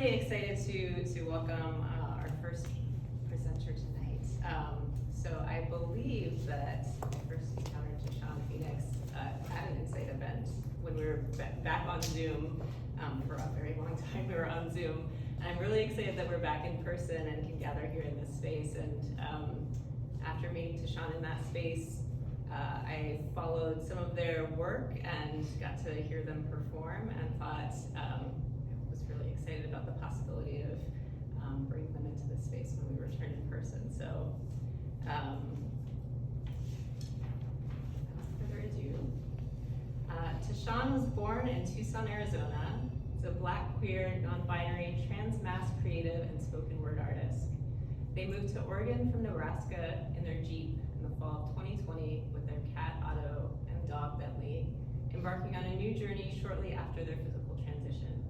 really excited to welcome our first presenter tonight. So I believe that I first encountered Tashon Phoenix at an Incite event when we were back on Zoom. For a very long time we were on Zoom. And I'm really excited that we're back in person and can gather here in this space. And after meeting Tashon in that space, I followed some of their work and got to hear them perform and thought, was really excited about the possibility of bringing them into this space when we return in person. So, without further ado, Tashon was born in Tucson, Arizona. He's a Black, queer, non-binary, trans-mass creative and spoken word artist. They moved to Oregon from Nebraska in their Jeep in the fall of 2020 with their cat Otto and dog Bentley, embarking on a new journey shortly after their physical transition.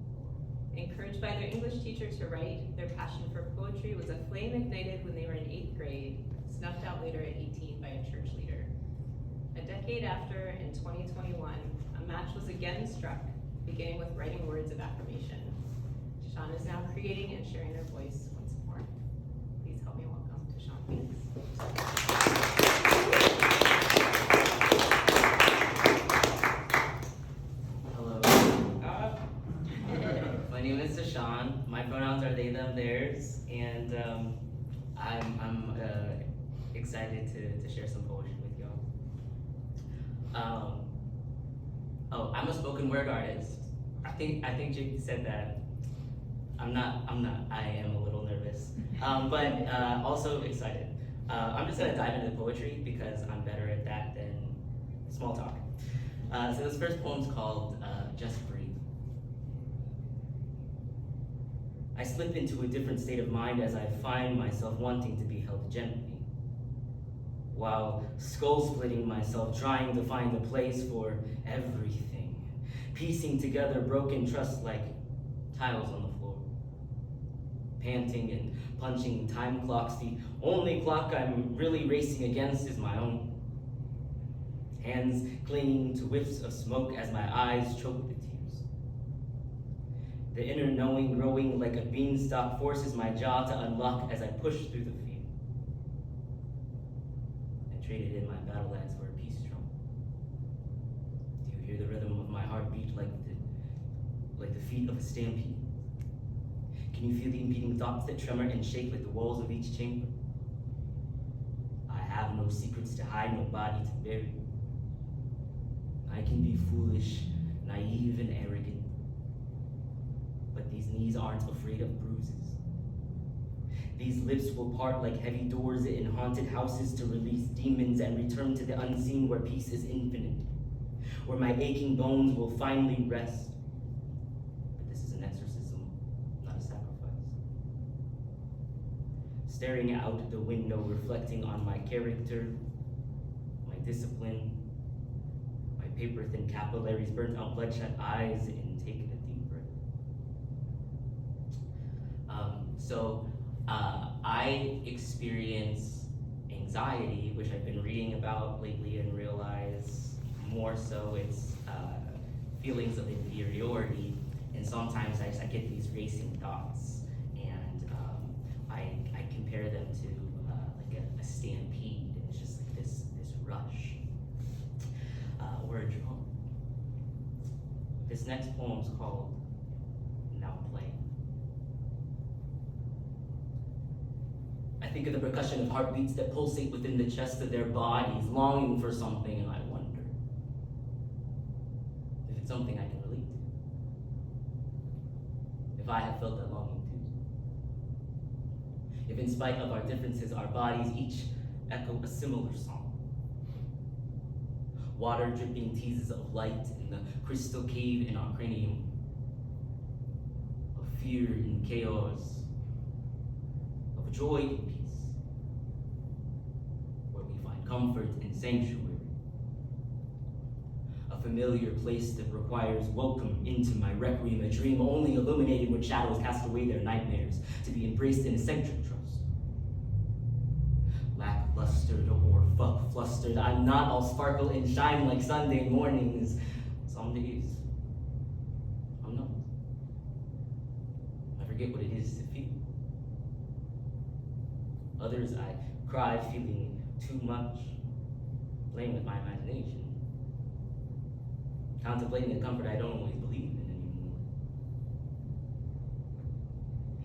Encouraged by their English teacher to write, their passion for poetry was a flame ignited when they were in 8th grade, snuffed out later at 18 by a church leader. A decade after, in 2021, a match was again struck, beginning with writing words of affirmation. Tashon is now creating and sharing their voice once more. Please help me welcome Tashon Phoenix. Hello. My name is Tashon. My pronouns are they, them, theirs, and I'm excited to share some poetry with y'all. I'm a spoken word artist. I think Jake said that. I'm not. I am a little nervous, but also excited. I'm just gonna dive into poetry because I'm better at that than small talk. So this first poem's called Just Breathe. I slip into a different state of mind as I find myself wanting to be held gently, while skull-splitting myself, trying to find a place for everything, piecing together broken trust like tiles on the floor. Panting and punching time clocks, the only clock I'm really racing against is my own. Hands clinging to whiffs of smoke as my eyes choke with tears. The inner knowing growing like a beanstalk forces my jaw to unlock as I push through the fear. I traded in my battle axe for a peace drum. Do you hear the rhythm of my heartbeat like the feet of a stampede? Can you feel the impeding thoughts that tremor and shake like the walls of each chamber? I have no secrets to hide, no body to bury. I can be foolish, naive, and arrogant, but these knees aren't afraid of bruises. These lips will part like heavy doors in haunted houses to release demons and return to the unseen where peace is infinite, where my aching bones will finally rest. But this is an exorcism, not a sacrifice. Staring out the window, reflecting on my character, my discipline, my paper-thin capillaries, burnt out bloodshot eyes, and take a deep breath. I experience anxiety, which I've been reading about lately and realize more so it's feelings of inferiority, and sometimes I get these racing thoughts, and I compare them to like a stampede, and it's just like this rush. We're a drum. This next poem's called Now Play. I think of the percussion of heartbeats that pulsate within the chest of their bodies, longing for something, and I wonder if it's something I can relate to. If I have felt that longing too. If in spite of our differences, our bodies each echo a similar song. Water dripping teases of light in the crystal cave in our cranium. Of fear in chaos. Of joy in peace. Where we find comfort and sanctuary. A familiar place that requires welcome into my requiem, a dream only illuminated when shadows cast away their nightmares, to be embraced in eccentric trust. Lacklustered or fuck-flustered, I'm not all sparkle and shine like Sunday mornings. Some days, I'm not. forget what it is to feel. Others I cry feeling too much, playing with my imagination, contemplating a comfort I don't always believe in anymore.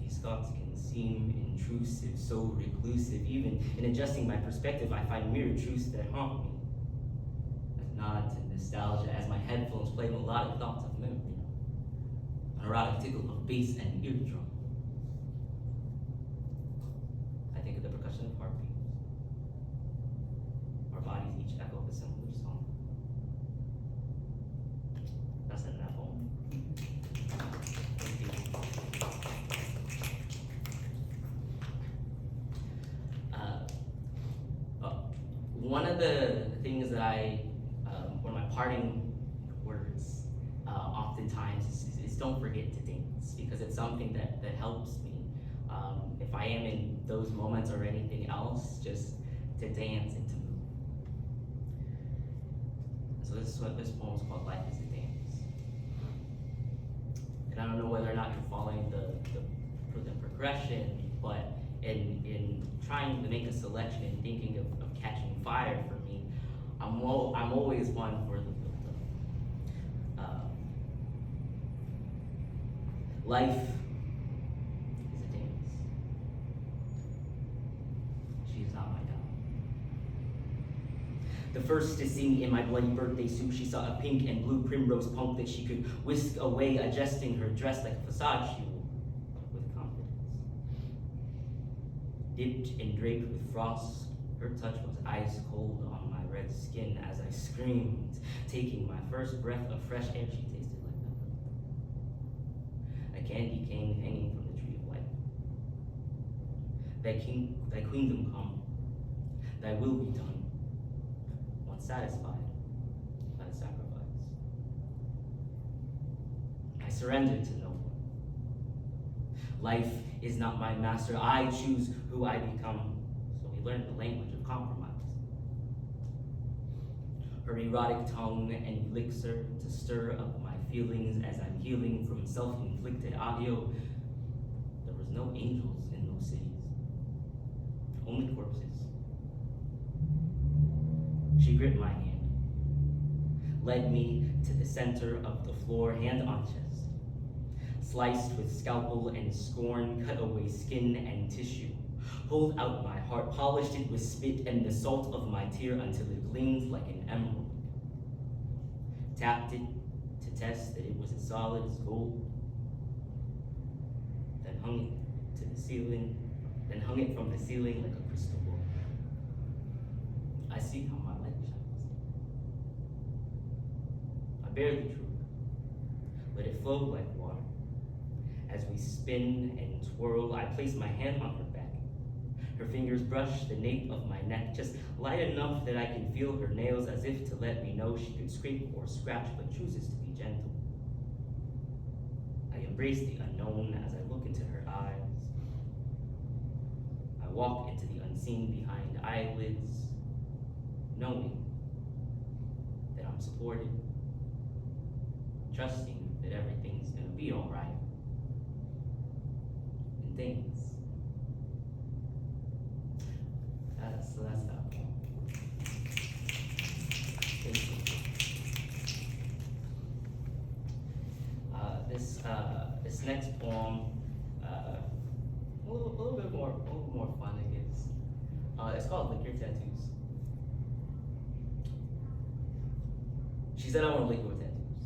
These thoughts can seem intrusive, so reclusive. Even in adjusting my perspective, I find mirrored truths that haunt me. As nod to nostalgia, as my headphones play melodic thoughts of memory, an erotic tickle of bass and eardrum. I think of the percussion of heartbeats. Our bodies each echo a similar song. That's in that poem. Thank you. One of the things that one of my parting words, oftentimes is don't forget to dance, because it's something that helps me. If I am in those moments or anything else, just to dance and to move. So this is what this poem is called, Life is a Dance. And I don't know whether or not you're following the progression, but in trying to make a selection and thinking of catching fire for me, I'm always one for the life is a dance. She is not my dog. The first to see me in my bloody birthday suit, she saw a pink and blue primrose punk that she could whisk away, adjusting her dress like a facade she wore with confidence. Dipped and draped with frost, her touch was ice cold on my red skin as I screamed, taking my first breath of fresh air. She tasted like pepper. A candy cane hanging from the tree of life. Thy queendom come, thy will be done, once satisfied by the sacrifice. I surrendered to no one. Life is not my master, I choose who I become. So we learned the language of compromise. Her erotic tongue and elixir to stir up my feelings as I'm healing from self-inflicted audio. There was no angels in those cities, only corpses. She gripped my hand, led me to the center of the floor, hand on chest, sliced with scalpel and scorn, cut away skin and tissue, pulled out my heart, polished it with spit and the salt of my tear until it gleamed like an emerald, tapped it to test that it was as solid as gold, then hung it to the ceiling, then hung it from the ceiling like a crystal ball. I see how my light shines. I bear the truth, let it flow like water. As we spin and twirl, I place my hand on her back. Her fingers brush the nape of my neck, just light enough that I can feel her nails, as if to let me know she could scrape or scratch, but chooses to be gentle. I embrace the unknown as I look into her eyes. I walk into the unseen behind eyelids, knowing that I'm supported, trusting that everything's gonna be all right. And things. So that's that one. Thank you. This next poem, a little bit more fun, I guess. It's called Lick Your Tattoos. She said, I want to lick your tattoos.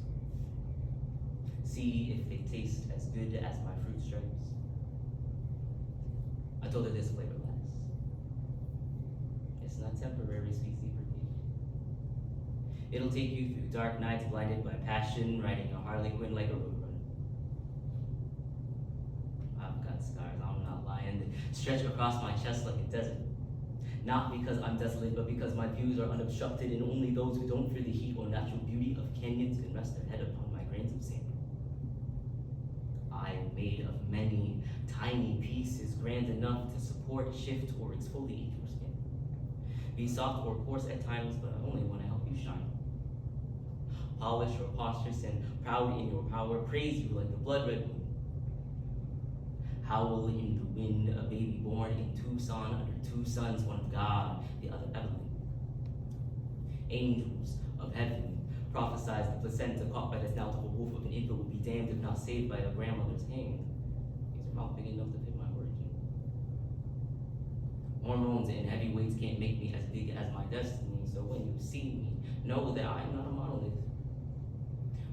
See if they taste as good as my fruit stripes. I told her this flavor lasts. It's not temporary, sweet secret. It'll take you through dark nights blinded by passion, riding a harlequin like a roadrunner. I've got scars, I'm not lying, that stretch across my chest like a desert. Not because I'm desolate, but because my views are unobstructed, and only those who don't fear the heat or natural beauty of canyons can rest their head upon my grains of sand. I am made of many tiny pieces, grand enough to support, shift, or exfoliate your skin. Be soft or coarse at times, but I only want to help you shine. Polish your postures and proud in your power, praise you like the blood red moon. Howl in the wind, a baby born in Tucson under two suns, one of God, the other Evelyn. Angels of heaven prophesied the placenta caught by the snout of a wolf of an infant would be damned if not saved by a grandmother's hand. Is your mouth big enough to fit my origin? Hormones and heavy weights can't make me as big as my destiny, so when you see me, know that I am not a monolith.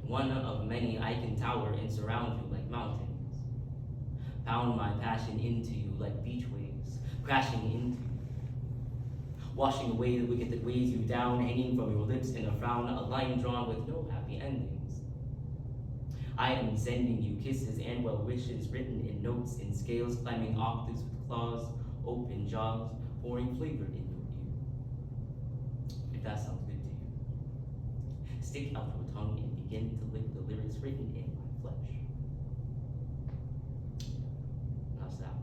One of many I can tower and surround you like mountains. Pound my passion into you like beach waves, crashing into you. Washing away the wicked that weighs you down, hanging from your lips in a frown, a line drawn with no happy endings. I am sending you kisses and well wishes written in notes in scales, climbing octaves with claws, open jaws, pouring flavor in your ear. If that sounds good to you, stick out your tongue and begin to lick the lyrics written in my flesh. How's that?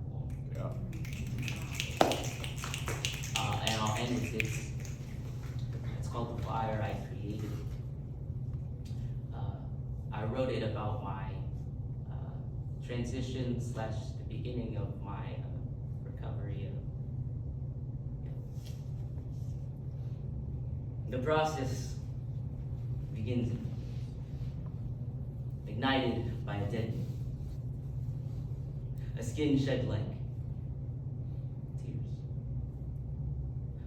Yeah. And I'll end with this. It's called The Fire I Created. I wrote it about my transition / the beginning of my recovery. The process begins ignited by a dead man. A skin shed like tears.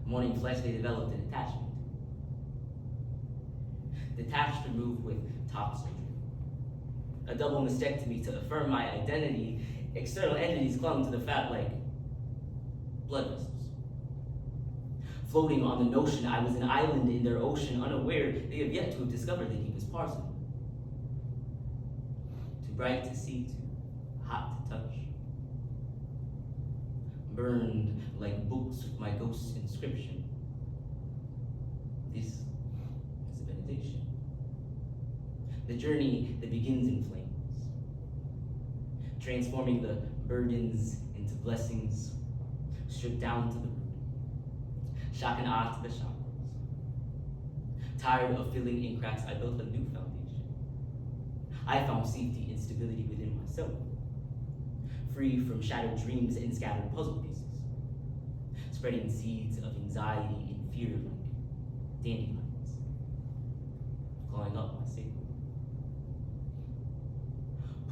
Morning flesh, they developed an attachment. Detached, removed with top surgery. A double mastectomy to affirm my identity. External entities clung to the fat like blood vessels. Floating on the notion I was an island in their ocean, unaware they have yet to have discovered that he was part of them. Too bright to see, too hot to touch. Burned like books with my ghost's inscription. This is a benediction. The journey that begins in flames, transforming the burdens into blessings, stripped down to the root, shock and awe to the chakras. Tired of filling in cracks, I built a new foundation. I found safety and stability within myself, free from shattered dreams and scattered puzzle pieces, spreading seeds of anxiety and fear like dandelions, clawing up my sacral.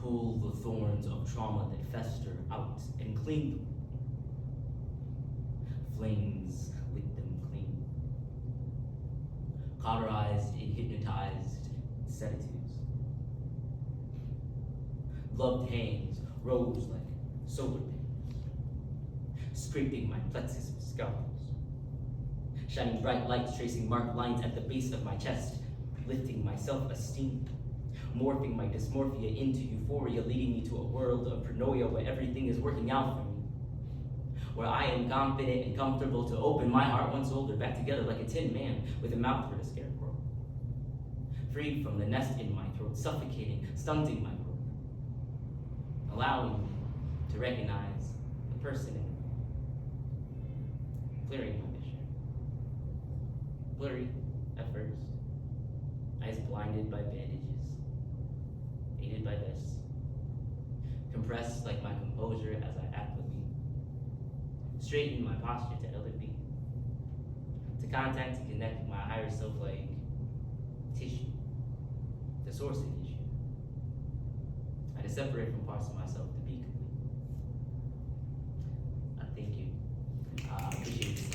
Pull the thorns of trauma that fester out and clean them. Flames lick them clean. Cauterized and hypnotized sedatives. Gloved hands rose like solar panels, scraping my plexus with scalpels. Shining bright lights tracing marked lines at the base of my chest, lifting my self-esteem. Morphing my dysmorphia into euphoria, leading me to a world of paranoia where everything is working out for me. Where I am confident and comfortable to open my heart once older back together like a tin man with a mouth for a scarecrow. Freed from the nest in my throat, suffocating, stunting my growth. Allowing me to recognize the person in me. Clearing my vision. Blurry at first. Eyes blinded by bandages. Aided by this, compressed like my composure as I act with me, straighten my posture to elevate, to contact and connect with my higher self like tissue, the source of the issue. I had to separate from parts of myself to be complete. Thank you. I appreciate it.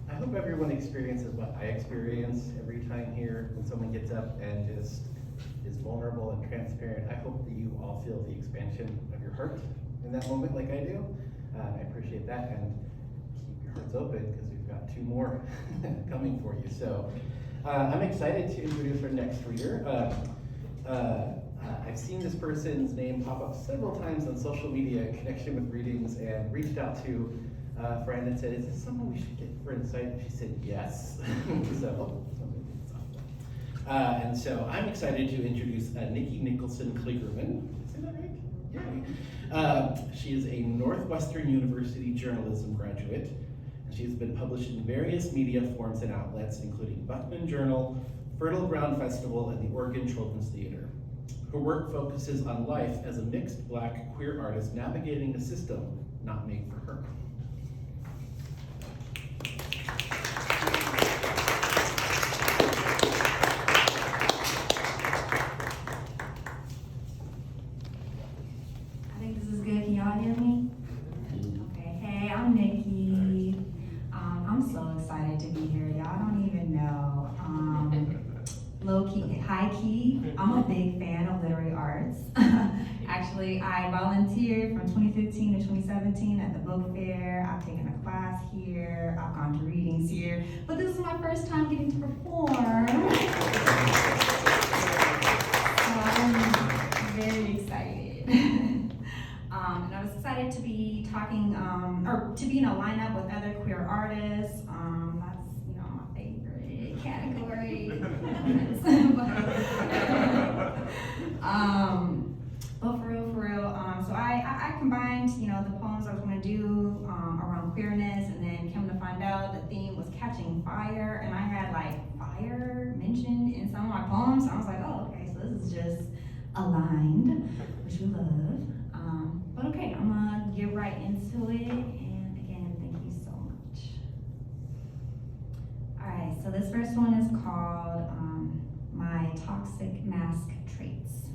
I hope everyone experiences what I experience every time here when someone gets up and just is vulnerable and transparent. I hope that you all feel the expansion of your heart in that moment like I do. I appreciate that, and keep your hearts open because we've got 2 more coming for you. So I'm excited to introduce our next reader. I've seen this person's name pop up several times on social media in connection with readings, and reached out to a friend and said, "Is this someone we should get for Incite?" And she said, "Yes." And so I'm excited to introduce Nicky Nicholson-Klingerman. Did I say that right? Yay. She is a Northwestern University journalism graduate, and she has been published in various media forms and outlets, including Buckman Journal, Fertile Ground Festival, and the Oregon Children's Theater. Her work focuses on life as a mixed Black queer artist navigating a system not made for her. I think this is good. Can y'all hear me? Okay. Hey, I'm Nicky. I'm so excited to be here. Y'all don't even know. Low key, high key. I'm a big fan of literary arts. Actually, I volunteered from 2015 to 2017 at the book fair. I've taken a class here. I've gone to readings here. But this is my first time getting to perform. So I'm very excited. And I was excited to be talking, or to be in a lineup with other queer artists. That's, my favorite category. But for real, so I combined, the poems I was gonna do around queerness, and then came to find out the theme was catching fire, and I had fire mentioned in some of my poems. I was like, oh, okay, so this is just aligned, which we love. But okay, I'm gonna get right into it, and again, thank you so much. All right, so this first one is called My Toxic Mask Traits.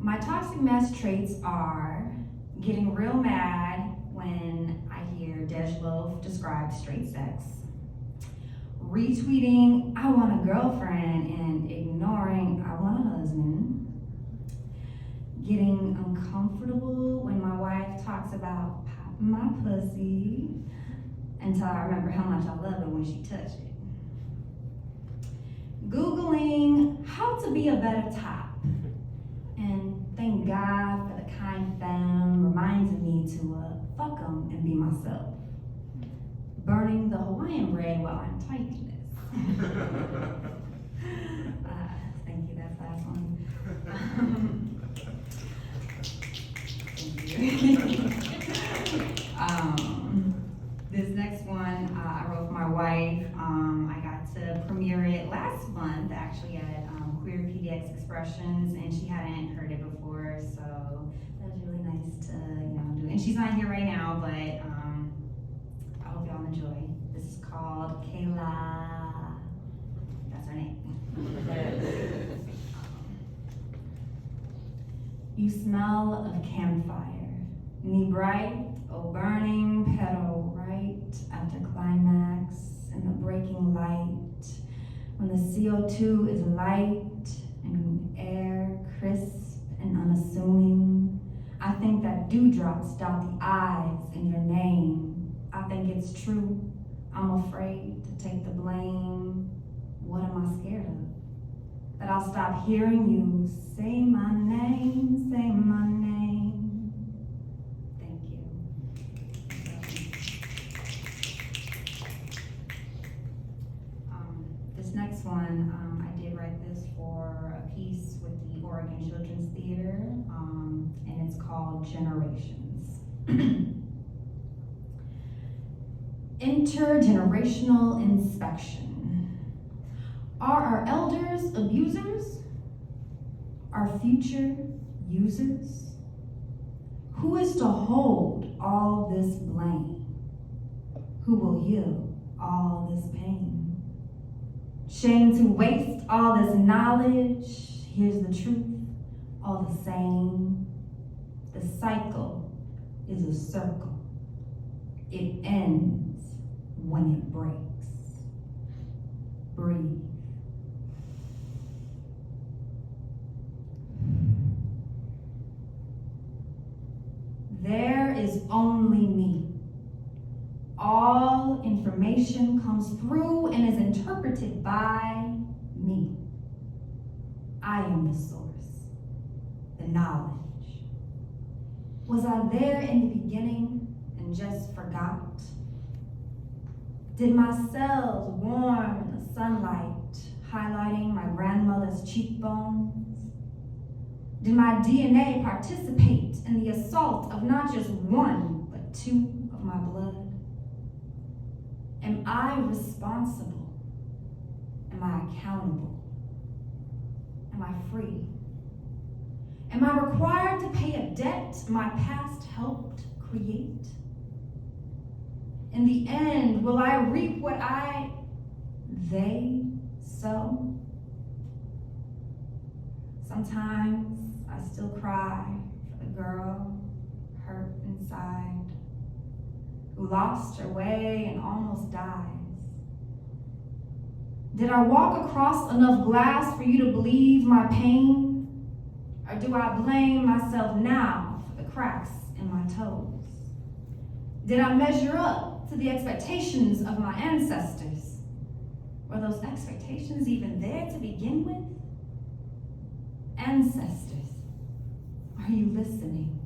My toxic mask traits are getting real mad when I hear Dej Loaf describe straight sex, retweeting I want a girlfriend and ignoring I want a husband, getting uncomfortable when my wife talks about popping my pussy until I remember how much I love it when she touched it, Googling how to be a better top, and thank God for the kind femme reminding me to fuck 'em and be myself, burning the Hawaiian bread while I'm typing this. Thank you, that's the last one. This next one I wrote for my wife. I got to premiere it last month, actually, at Queer PDX Expressions, and she hadn't heard it before, so that was really nice to do. And she's not here right now, but I hope y'all enjoy. This is called Kayla. That's her name. You smell of campfire, knee bright, oh burning petal right after climax in the breaking light, when the CO2 is light and air crisp and unassuming. I think that dewdrops dot the I's in your name. I think it's true. I'm afraid to take the blame. What am I scared of? That I'll stop hearing you say my name, say my name. Thank you. This next one, I did write this for a piece with the Oregon Children's Theater, and it's called Generations. Intergenerational inspection. Are our elders abusers? Our future users? Who is to hold all this blame? Who will heal all this pain? Shame to waste all this knowledge. Here's the truth, all the same. The cycle is a circle. It ends when it breaks. Breathe. There is only me. All information comes through and is interpreted by me. I am the source, the knowledge. Was I there in the beginning and just forgot? Did my cells warm in the sunlight, highlighting my grandmother's cheekbones? Did my DNA participate in the assault of not just one, but two of my blood? Am I responsible? Am I accountable? Am I free? Am I required to pay a debt my past helped create? In the end, will I reap what they sow? Sometimes I still cry for the girl hurt inside, who lost her way and almost dies. Did I walk across enough glass for you to believe my pain? Or do I blame myself now for the cracks in my toes? Did I measure up to the expectations of my ancestors? Were those expectations even there to begin with? Ancestors, are you listening?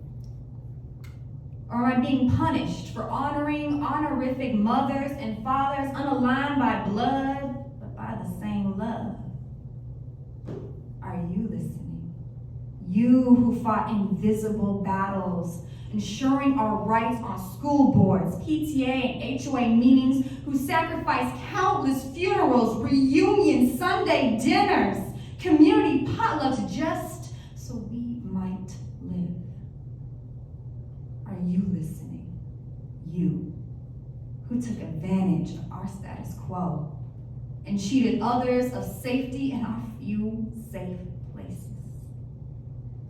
Or am I being punished for honoring honorific mothers and fathers unaligned by blood, but by the same love? Are you listening? You who fought invisible battles, ensuring our rights on school boards, PTA and HOA meetings, who sacrificed countless funerals, reunions, Sunday dinners, community potlucks just so we might live. Are you listening? You, who took advantage of our status quo and cheated others of safety in our few safe places.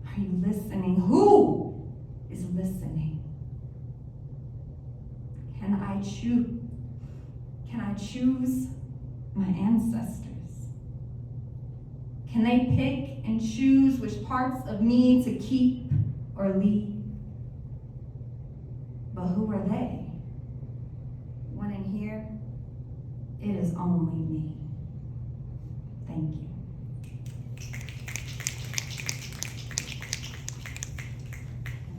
Are you listening? Who is listening? Can I choose my ancestors? Can they pick and choose which parts of me to keep or leave? But who are they? When in here, it is only me. Thank you.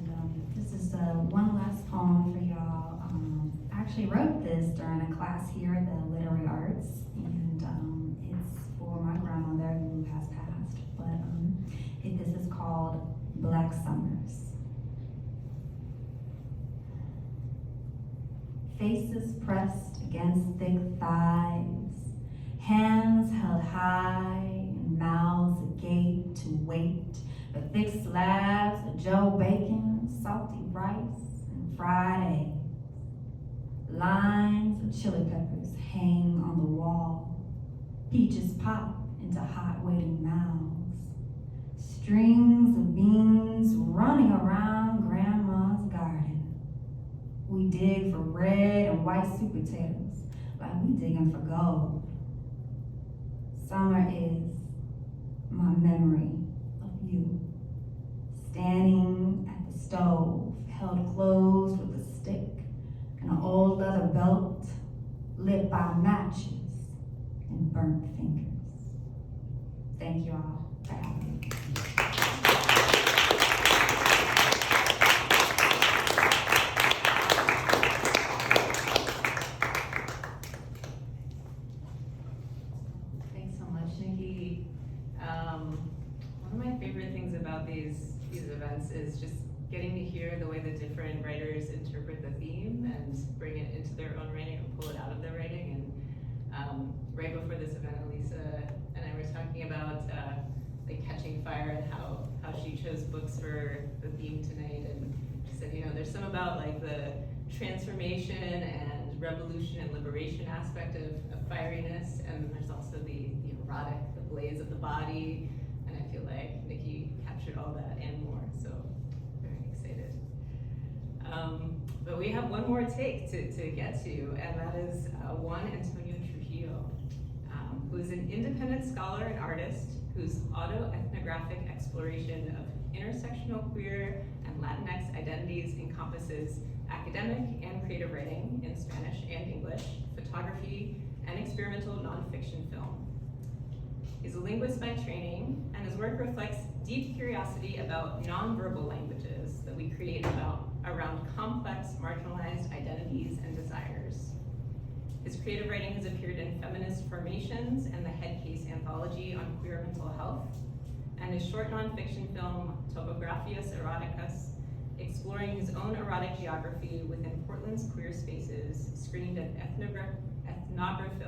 And this is one last poem for y'all. I actually wrote this during a class here at the Literary Arts, and it's for my grandmother who has passed. But this is called Black Summers. Faces pressed against thick thighs, hands held high and mouths agape to wait for thick slabs of Joe bacon, salty rice, and fried eggs. Lines of chili peppers hang on the wall. Peaches pop into hot waiting mouths. Strings of beans running around grandma's garden. We dig for red and white sweet potatoes like we digging for gold. Summer is my memory of you. Standing at the stove, held closed with a stick and an old leather belt, lit by matches and burnt fingers. Thank you all for having me. Thanks so much, Nikki. One of my favorite things about these events is just getting to hear the way the different writers interpret the theme and bring it into their own writing or pull it out of their writing. And right before this event, Elisa and I were talking about like Catching Fire and how she chose books for the theme tonight. And she said, there's some about like the transformation and revolution and liberation aspect of fieriness, and there's also the erotic, the blaze of the body. And I feel like Nikki captured all that and more, so very excited. But we have one more take to get to, and that is Juan Trujillo, who is an independent scholar and artist whose auto-ethnographic exploration of intersectional queer and Latinx identities encompasses academic and creative writing in Spanish and English, photography, and experimental nonfiction film. He's a linguist by training, and his work reflects deep curiosity about nonverbal languages that we create around complex, marginalized identities and desires. His creative writing has appeared in Feminist Formations and the Headcase Anthology on Queer Mental Health, and his short nonfiction film, Topographias Eroticus, exploring his own erotic geography within Portland's queer spaces, screened at Ethnography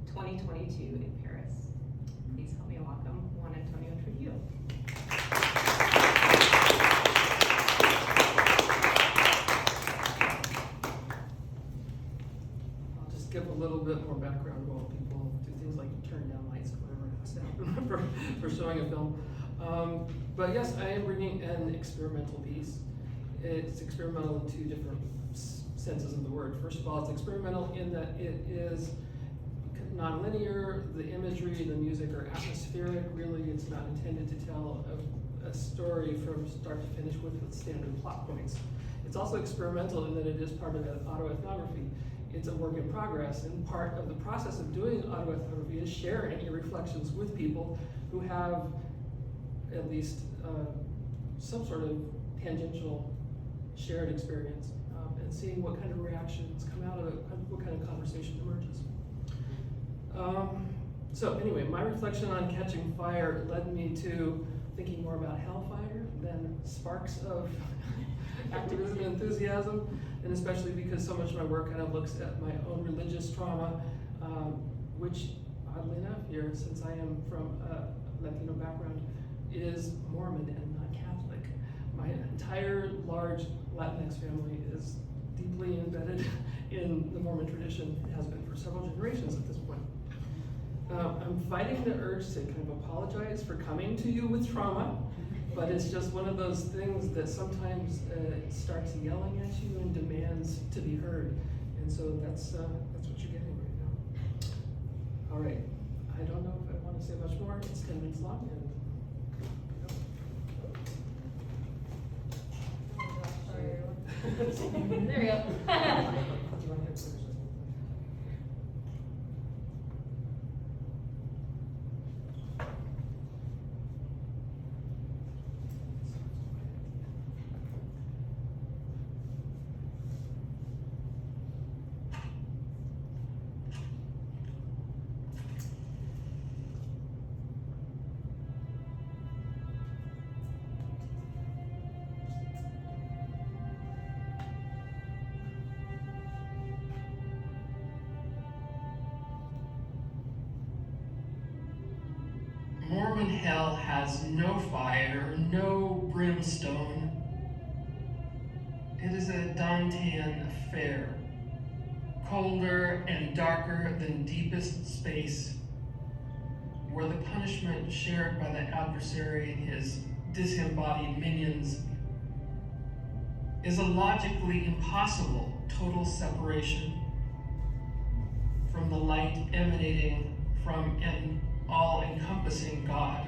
2022 in Paris. Please help me welcome Juan Trujillo. I'll just give a little bit more background while people do things like turn down lights or whatever has to happen for showing a film. But yes, I am bringing an experimental piece. It's experimental in two different senses of the word. First of all, it's experimental in that it is non-linear, the imagery, the music are atmospheric. Really, it's not intended to tell a story from start to finish with standard plot points. It's also experimental in that it is part of autoethnography. It's a work in progress, and part of the process of doing autoethnography is sharing your reflections with people who have at least some sort of tangential shared experience, and seeing what kind of reactions come out of it, what kind of conversation emerges. So anyway, my reflection on catching fire led me to thinking more about hellfire than sparks of activism and enthusiasm, and especially because so much of my work kind of looks at my own religious trauma, which oddly enough here, since I am from a Latino background, is Mormon and not Catholic. My entire large Latinx family is deeply embedded in the Mormon tradition. It has been for several generations at this point. I'm fighting the urge to kind of apologize for coming to you with trauma, but it's just one of those things that sometimes starts yelling at you and demands to be heard. And so that's what you're getting right now. All right, I don't know if I want to say much more. It's 10 minutes long, and There we go. Mormon hell has no fire, no brimstone. It is a Dantean affair, colder and darker than deepest space, where the punishment shared by the adversary and his disembodied minions is a logically impossible total separation from the light emanating from an all-encompassing God.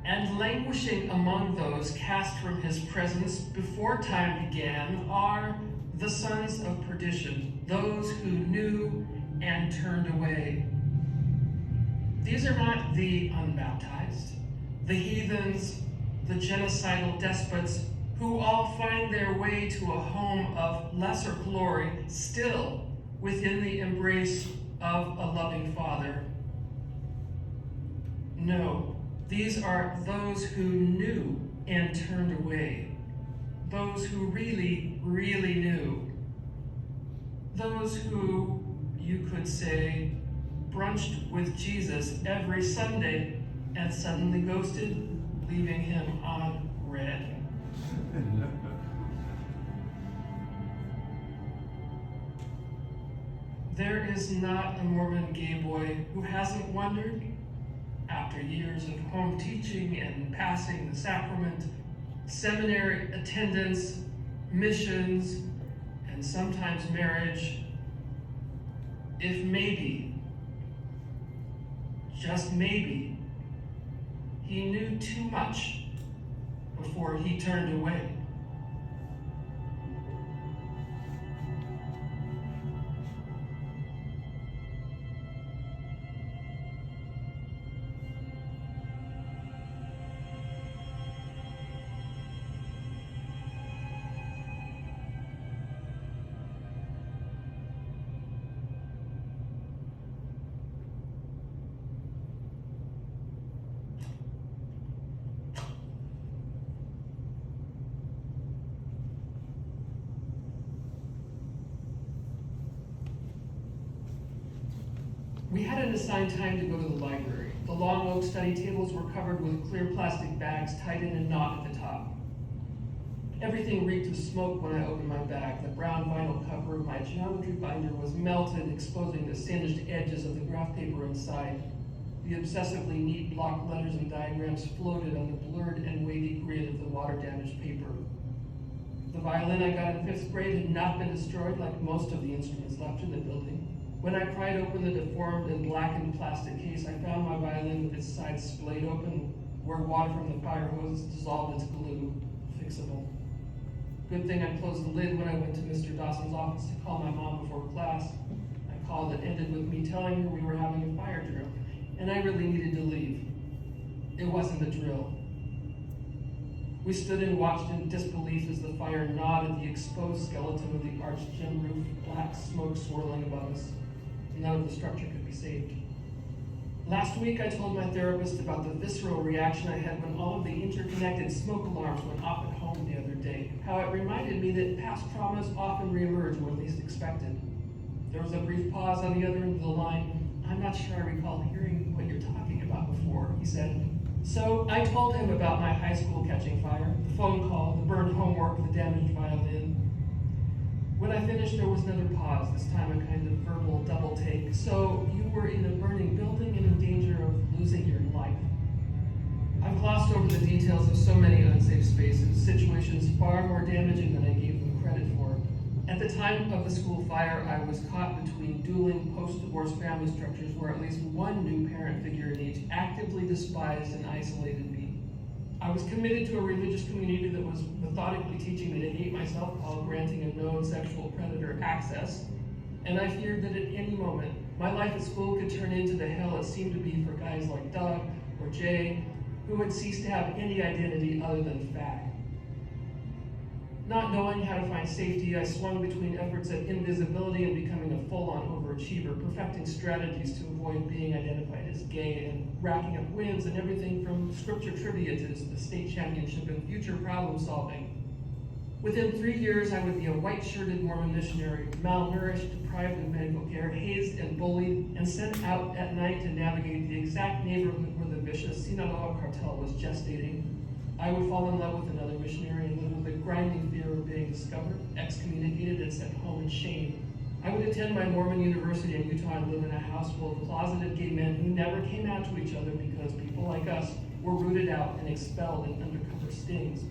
And languishing among those cast from his presence before time began are the sons of perdition, those who knew and turned away. These are not the unbaptized, the heathens, the genocidal despots, who all find their way to a home of lesser glory, still within the embrace of a loving Father. No, these are those who knew and turned away, those who really, really knew, those who, you could say, brunched with Jesus every Sunday and suddenly ghosted, leaving him on red. There is not a Mormon gay boy who hasn't wondered, after years of home teaching and passing the sacrament, seminary attendance, missions, and sometimes marriage, if maybe, just maybe, he knew too much before he turned away. We had an assigned time to go to the library. The long oak study tables were covered with clear plastic bags tied in a knot at the top. Everything reeked of smoke when I opened my bag. The brown vinyl cover of my geometry binder was melted, exposing the singed edges of the graph paper inside. The obsessively neat block letters and diagrams floated on the blurred and wavy grid of the water-damaged paper. The violin I got in 5th grade had not been destroyed like most of the instruments left in the building. When I pried open the deformed and blackened plastic case, I found my violin with its sides splayed open, where water from the fire hose dissolved its glue, fixable. Good thing I closed the lid when I went to Mr. Dawson's office to call my mom before class. I called that ended with me telling her we were having a fire drill, and I really needed to leave. It wasn't a drill. We stood and watched in disbelief as the fire gnawed at the exposed skeleton of the arched gym roof, black smoke swirling above us. None of the structure could be saved. Last week, I told my therapist about the visceral reaction I had when all of the interconnected smoke alarms went off at home the other day, how it reminded me that past traumas often reemerge when least expected. There was a brief pause on the other end of the line. I'm not sure I recall hearing what you're talking about before, he said. So I told him about my high school catching fire, the phone call, the burned homework, the damaged violin. When I finished, there was another pause, this time a kind of verbal double take. So you were in a burning building and in danger of losing your life. I've glossed over the details of so many unsafe spaces, situations far more damaging than I gave them credit for. At the time of the school fire, I was caught between dueling post-divorce family structures where at least one new parent figure in each actively despised and isolated me. I was committed to a religious community that was methodically teaching me to hate myself while granting a known sexual predator access, and I feared that at any moment, my life at school could turn into the hell it seemed to be for guys like Doug or Jay, who had ceased to have any identity other than fag. Not knowing how to find safety, I swung between efforts at invisibility and becoming a full-on overachiever, perfecting strategies to avoid being identified as gay and racking up wins in everything from scripture trivia to the state championship and future problem solving. Within 3 years, I would be a white-shirted Mormon missionary, malnourished, deprived of medical care, hazed and bullied, and sent out at night to navigate the exact neighborhood where the vicious Sinaloa cartel was gestating. I would fall in love with another missionary and live with the grinding fear of being discovered, excommunicated, and sent home in shame. I would attend my Mormon university in Utah and live in a house full of closeted gay men who never came out to each other because people like us were rooted out and expelled in undercover stings.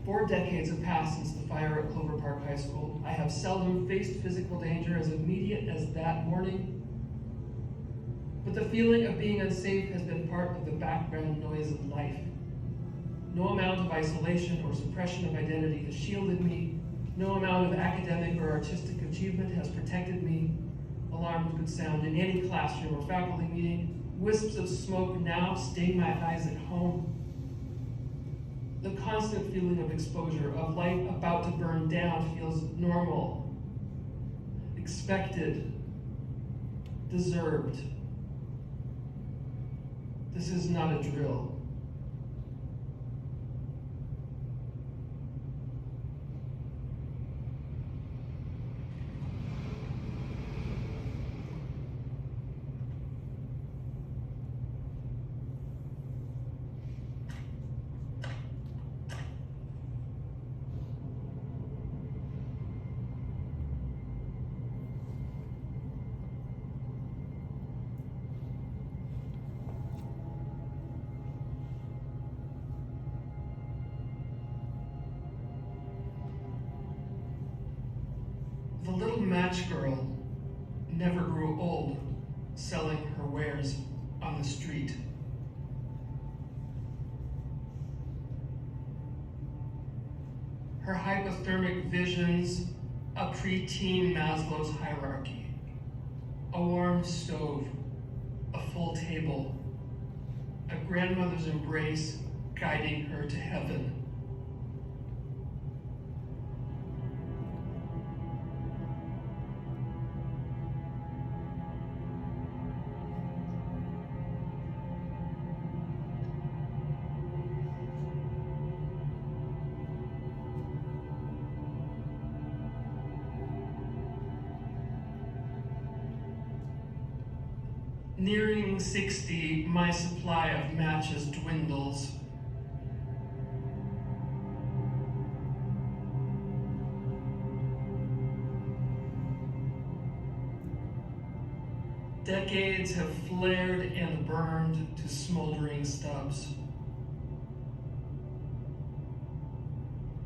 4 decades have passed since the fire at Clover Park High School. I have seldom faced physical danger as immediate as that morning, but the feeling of being unsafe has been part of the background noise of life. No amount of isolation or suppression of identity has shielded me. No amount of academic or artistic achievement has protected me. Alarms would sound in any classroom or faculty meeting. Wisps of smoke now sting my eyes at home. The constant feeling of exposure, of life about to burn down, feels normal, expected, deserved. This is not a drill. The little match girl never grew old selling her wares on the street. Her hypothermic visions, a preteen Maslow's hierarchy, a warm stove, a full table, a grandmother's embrace guiding her to heaven. Nearing 60, my supply of matches dwindles. Decades have flared and burned to smoldering stubs.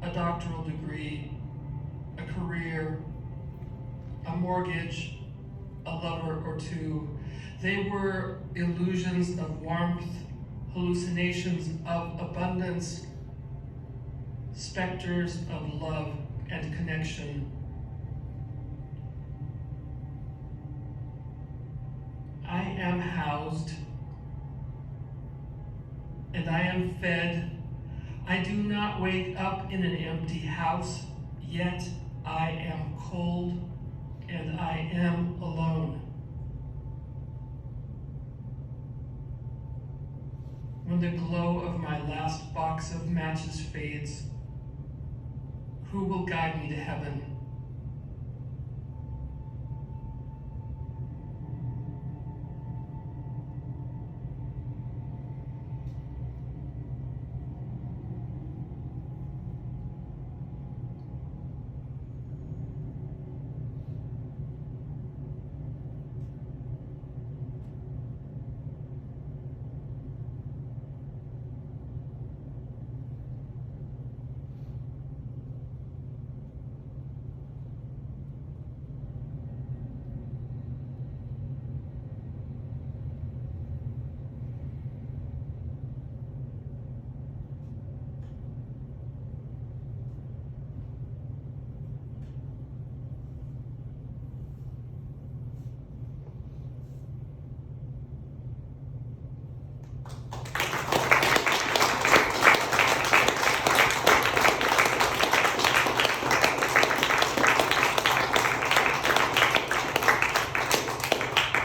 A doctoral degree, a career, a mortgage, a lover or two. They were illusions of warmth, hallucinations of abundance, specters of love and connection. I am housed, and I am fed. I do not wake up in an empty house, yet I am cold and I am alone. When the glow of my last box of matches fades, who will guide me to heaven?